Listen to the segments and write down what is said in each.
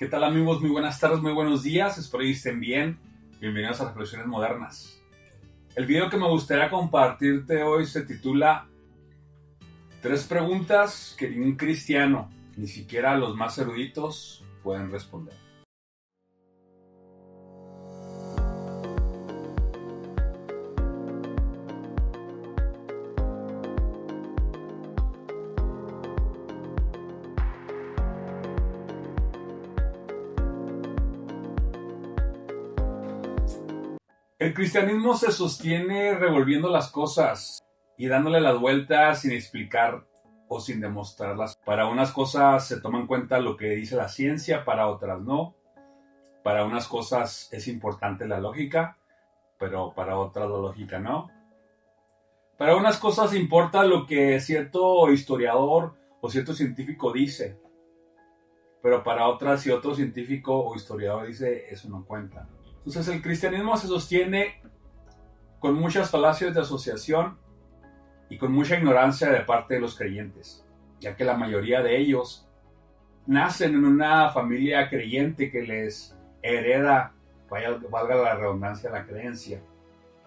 ¿Qué tal amigos? Muy buenas tardes, muy buenos días, espero que estén bien. Bienvenidos a Reflexiones Modernas. El video que me gustaría compartirte hoy se titula Tres preguntas que ningún cristiano, ni siquiera los más eruditos, pueden responder. El cristianismo se sostiene revolviendo las cosas y dándole las vueltas sin explicar o sin demostrarlas. Para unas cosas se toma en cuenta lo que dice la ciencia, para otras no. Para unas cosas es importante la lógica, pero para otras la lógica no. Para unas cosas importa lo que cierto historiador o cierto científico dice, pero para otras, si otro científico o historiador dice, eso no cuenta. Entonces el cristianismo se sostiene con muchas falacias de asociación y con mucha ignorancia de parte de los creyentes, ya que la mayoría de ellos nacen en una familia creyente que les hereda, valga la redundancia, la creencia.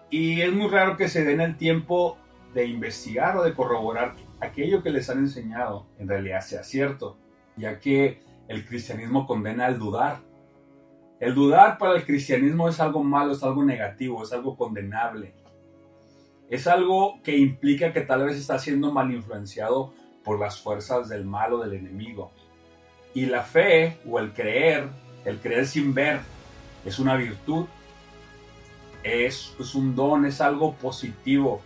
Y es muy raro que se den el tiempo de investigar o de corroborar que aquello que les han enseñado en realidad sea cierto, ya que el cristianismo condena al dudar. El dudar para el cristianismo es algo malo, es algo negativo, es algo condenable. Es algo que implica que tal vez está siendo mal influenciado por las fuerzas del mal o del enemigo. Y la fe o el creer sin ver, es una virtud, es un don, es algo positivo.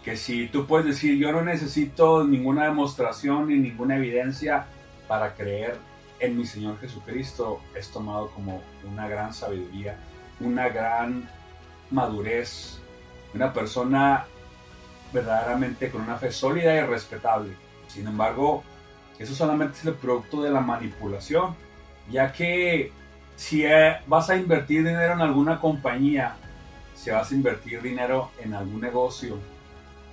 Que si tú puedes decir, yo no necesito ninguna demostración ni ninguna evidencia para creer en mi Señor Jesucristo, es tomado como una gran sabiduría, una gran madurez, una persona verdaderamente con una fe sólida y respetable. Sin embargo, eso solamente es el producto de la manipulación, ya que si vas a invertir dinero en alguna compañía, si vas a invertir dinero en algún negocio,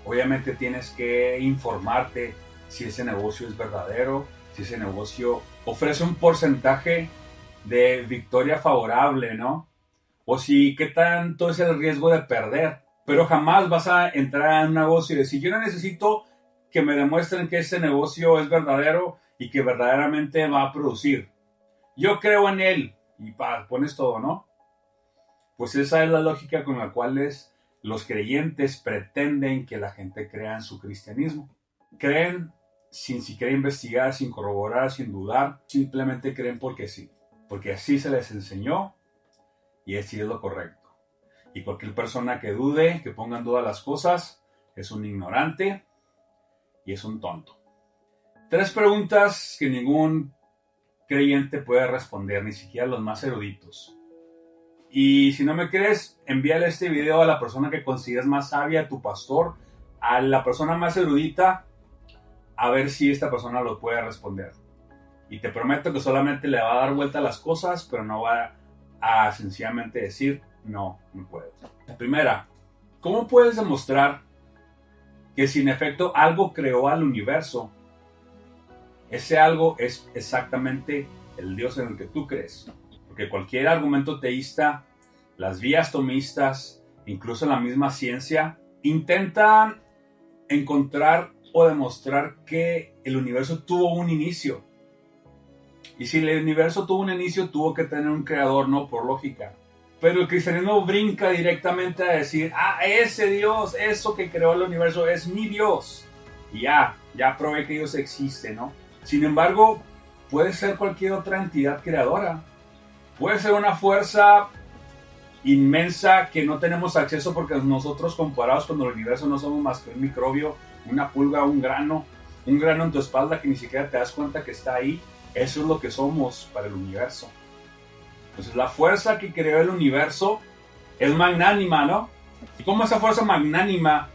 obviamente tienes que informarte si ese negocio es verdadero, si ese negocio ofrece un porcentaje de victoria favorable, ¿no? O si qué tanto es el riesgo de perder. Pero jamás vas a entrar a un negocio y decir, yo no necesito que me demuestren que ese negocio es verdadero y que verdaderamente va a producir. Yo creo en él y pones todo, ¿no? Pues esa es la lógica con la cual los creyentes pretenden que la gente crea en su cristianismo. Creen sin siquiera investigar, sin corroborar, sin dudar, simplemente creen porque sí, porque así se les enseñó y así es lo correcto. Y cualquier persona que dude, que ponga en duda las cosas, es un ignorante y es un tonto. Tres preguntas que ningún creyente puede responder, ni siquiera los más eruditos. Y si no me crees, envíale este video a la persona que consideres más sabia, a tu pastor, a la persona más erudita, a ver si esta persona lo puede responder. Y te prometo que solamente le va a dar vuelta a las cosas, pero no va a sencillamente decir, no puedo. La primera, ¿cómo puedes demostrar que si en efecto algo creó al universo, ese algo es exactamente el Dios en el que tú crees? Porque cualquier argumento teísta, las vías tomistas, incluso la misma ciencia, intentan encontrar o demostrar que el universo tuvo un inicio. Y si el universo tuvo un inicio, tuvo que tener un creador, no por lógica. Pero el cristianismo brinca directamente a decir, ese Dios, eso que creó el universo es mi Dios. Y ya probé que Dios existe, ¿no? Sin embargo, puede ser cualquier otra entidad creadora. Puede ser una fuerza inmensa que no tenemos acceso porque nosotros comparados con el universo no somos más que un microbio, una pulga, un grano en tu espalda que ni siquiera te das cuenta que está ahí. Eso es lo que somos para el universo. Entonces la fuerza que creó el universo es magnánima, ¿no? ¿Y cómo esa fuerza magnánima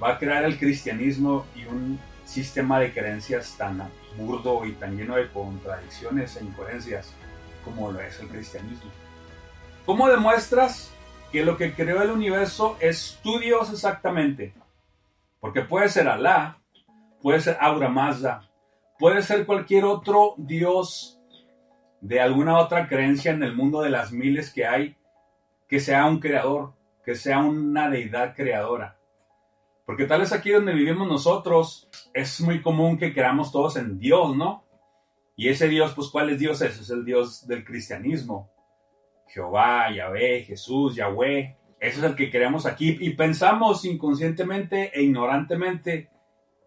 va a crear el cristianismo y un sistema de creencias tan burdo y tan lleno de contradicciones e incoherencias como lo es el cristianismo? ¿Cómo demuestras que lo que creó el universo es tu Dios exactamente? Porque puede ser Alá, puede ser Ahura Mazda, puede ser cualquier otro Dios de alguna otra creencia en el mundo de las miles que hay, que sea un creador, que sea una deidad creadora. Porque tal vez aquí donde vivimos nosotros es muy común que creamos todos en Dios, ¿no? Y ese Dios, pues ¿cuál es Dios? Ese es el Dios del cristianismo. Jehová, Yahvé, Jesús, Yahweh. Ese es el que creamos aquí y pensamos inconscientemente e ignorantemente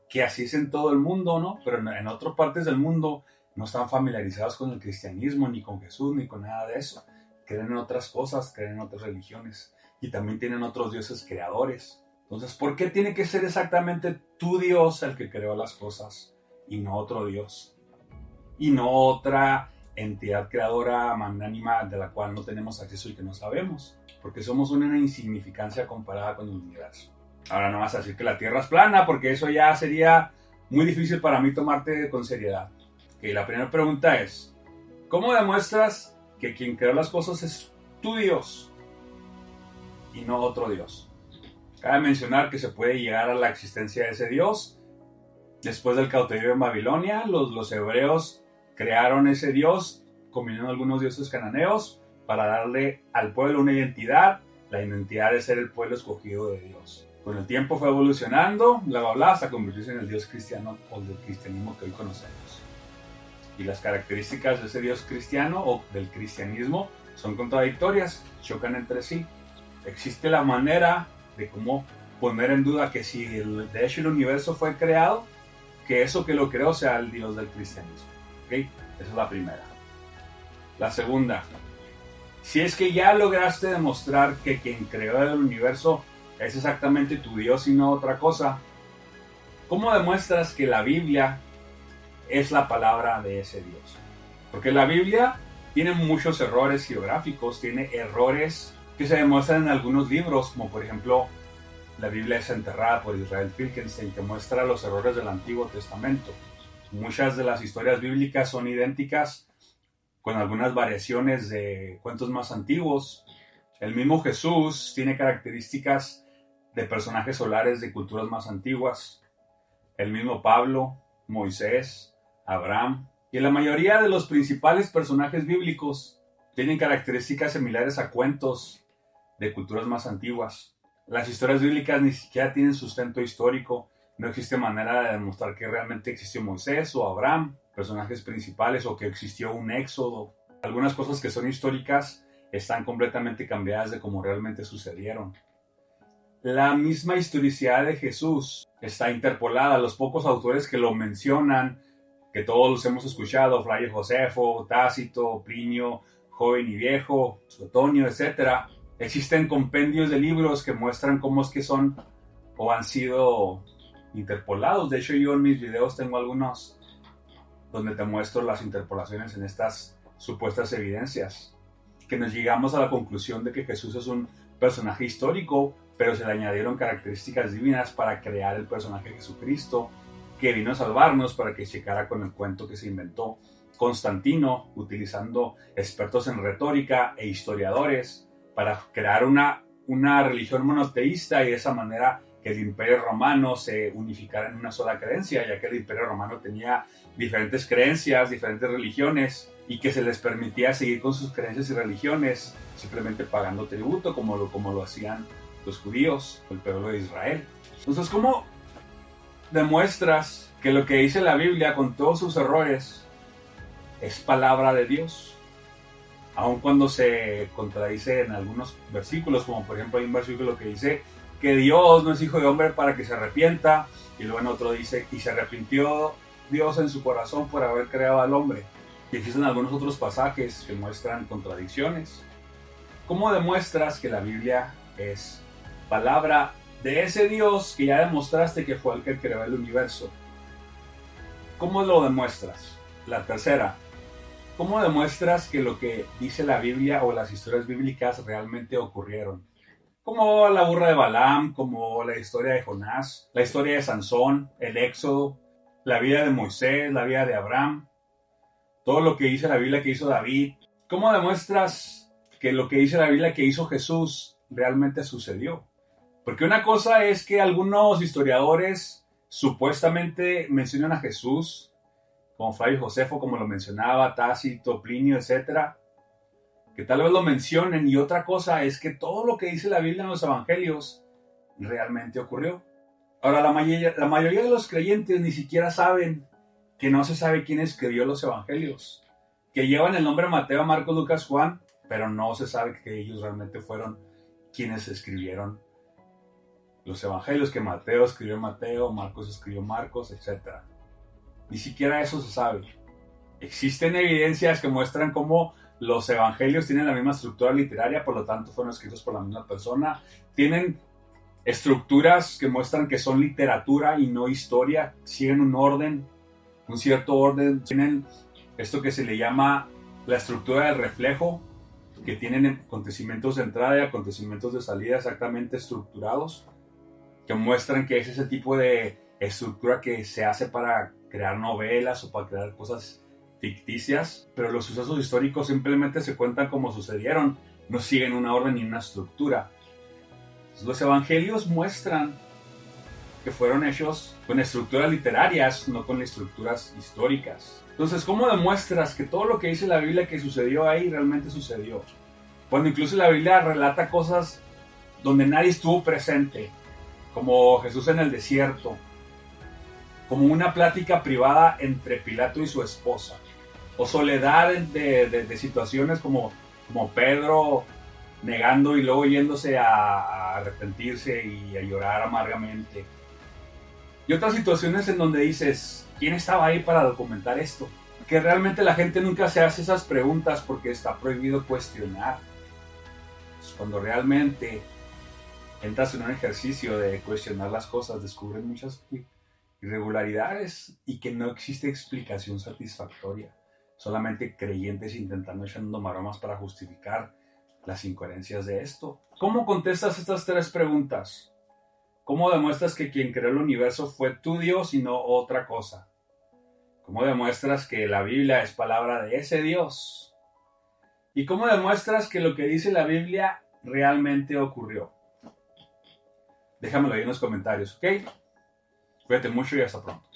que así es en todo el mundo, ¿no? Pero en otras partes del mundo no están familiarizados con el cristianismo, ni con Jesús, ni con nada de eso. Creen en otras cosas, creen en otras religiones y también tienen otros dioses creadores. Entonces, ¿por qué tiene que ser exactamente tu Dios el que creó las cosas y no otro Dios? Y no otra entidad creadora magnánima de la cual no tenemos acceso y que no sabemos, porque somos una insignificancia comparada con el universo. Ahora no vas a decir que la Tierra es plana, porque eso ya sería muy difícil para mí tomarte con seriedad. Okay, la primera pregunta es, ¿cómo demuestras que quien creó las cosas es tu Dios y no otro Dios? Cabe mencionar que se puede llegar a la existencia de ese Dios. Después del cautiverio en Babilonia, los hebreos crearon ese Dios, combinando algunos dioses cananeos para darle al pueblo una identidad, la identidad de ser el pueblo escogido de Dios. Con el tiempo fue evolucionando, bla, bla, bla, hasta convertirse en el Dios cristiano o del cristianismo que hoy conocemos. Y las características de ese Dios cristiano o del cristianismo son contradictorias, chocan entre sí. Existe la manera de cómo poner en duda que si de hecho el universo fue creado, que eso que lo creó sea el Dios del cristianismo. ¿Okay? Esa es la primera. La segunda, si es que ya lograste demostrar que quien creó el universo es exactamente tu Dios y no otra cosa, ¿cómo demuestras que la Biblia es la palabra de ese Dios? Porque la Biblia tiene muchos errores geográficos, tiene errores que se demuestran en algunos libros, como por ejemplo la Biblia es enterrada por Israel Finkelstein, que muestra los errores del Antiguo Testamento. Muchas de las historias bíblicas son idénticas, con algunas variaciones de cuentos más antiguos. El mismo Jesús tiene características de personajes solares de culturas más antiguas. El mismo Pablo, Moisés, Abraham y la mayoría de los principales personajes bíblicos tienen características similares a cuentos de culturas más antiguas. Las historias bíblicas ni siquiera tienen sustento histórico. No existe manera de demostrar que realmente existió Moisés o Abraham, personajes principales, o que existió un éxodo. Algunas cosas que son históricas están completamente cambiadas de cómo realmente sucedieron. La misma historicidad de Jesús está interpolada. Los pocos autores que lo mencionan, que todos los hemos escuchado, Flavio Josefo, Tácito, Plinio, joven y viejo, Suetonio, etc. Existen compendios de libros que muestran cómo es que son o han sido interpolados. De hecho, yo en mis videos tengo algunos donde te muestro las interpolaciones en estas supuestas evidencias, que nos llegamos a la conclusión de que Jesús es un personaje histórico, pero se le añadieron características divinas para crear el personaje Jesucristo, que vino a salvarnos para que checara con el cuento que se inventó Constantino, utilizando expertos en retórica e historiadores para crear una religión monoteísta y de esa manera que el Imperio Romano se unificara en una sola creencia, ya que el Imperio Romano tenía diferentes creencias, diferentes religiones, y que se les permitía seguir con sus creencias y religiones simplemente pagando tributo, como lo hacían los judíos, el pueblo de Israel. Entonces, ¿cómo demuestras que lo que dice la Biblia, con todos sus errores, es palabra de Dios? Aun cuando se contradice en algunos versículos, como por ejemplo hay un versículo que dice que Dios no es hijo de hombre para que se arrepienta, y luego en otro dice, y se arrepintió Dios en su corazón por haber creado al hombre. Y existen algunos otros pasajes que muestran contradicciones. ¿Cómo demuestras que la Biblia es palabra de ese Dios que ya demostraste que fue el que creó el universo? ¿Cómo lo demuestras? La tercera, ¿cómo demuestras que lo que dice la Biblia o las historias bíblicas realmente ocurrieron? Como la burra de Balaam, como la historia de Jonás, la historia de Sansón, el Éxodo, la vida de Moisés, la vida de Abraham, todo lo que dice la Biblia que hizo David. ¿Cómo demuestras que lo que dice la Biblia que hizo Jesús realmente sucedió? Porque una cosa es que algunos historiadores supuestamente mencionan a Jesús como Flavio Josefo, como lo mencionaba, Tácito, Plinio, etcétera, que tal vez lo mencionen. Y otra cosa es que todo lo que dice la Biblia en los evangelios realmente ocurrió. Ahora, la mayoría de los creyentes ni siquiera saben que no se sabe quién escribió los evangelios, que llevan el nombre Mateo, Marcos, Lucas, Juan, pero no se sabe que ellos realmente fueron quienes escribieron los evangelios, que Mateo escribió Mateo, Marcos escribió Marcos, etc. Ni siquiera eso se sabe. Existen evidencias que muestran cómo los evangelios tienen la misma estructura literaria, por lo tanto fueron escritos por la misma persona. Tienen estructuras que muestran que son literatura y no historia, siguen un orden, un cierto orden. Tienen esto que se le llama la estructura del reflejo, que tienen acontecimientos de entrada y acontecimientos de salida exactamente estructurados, que muestran que es ese tipo de estructura que se hace para crear novelas o para crear cosas ficticias, pero los sucesos históricos simplemente se cuentan como sucedieron, no siguen una orden ni una estructura. Los evangelios muestran que fueron hechos con estructuras literarias, no con estructuras históricas. Entonces, ¿cómo demuestras que todo lo que dice la Biblia que sucedió ahí realmente sucedió? Cuando incluso la Biblia relata cosas donde nadie estuvo presente, como Jesús en el desierto, como una plática privada entre Pilato y su esposa, o soledad de situaciones como Pedro negando y luego yéndose a arrepentirse y a llorar amargamente. Y otras situaciones en donde dices, ¿quién estaba ahí para documentar esto? Que realmente la gente nunca se hace esas preguntas porque está prohibido cuestionar. Pues cuando realmente entras en un ejercicio de cuestionar las cosas, descubres muchas irregularidades y que no existe explicación satisfactoria. Solamente creyentes intentando echando maromas para justificar las incoherencias de esto. ¿Cómo contestas estas tres preguntas? ¿Cómo demuestras que quien creó el universo fue tu Dios y no otra cosa? ¿Cómo demuestras que la Biblia es palabra de ese Dios? ¿Y cómo demuestras que lo que dice la Biblia realmente ocurrió? Déjamelo ahí en los comentarios, ¿ok? Cuídate mucho y hasta pronto.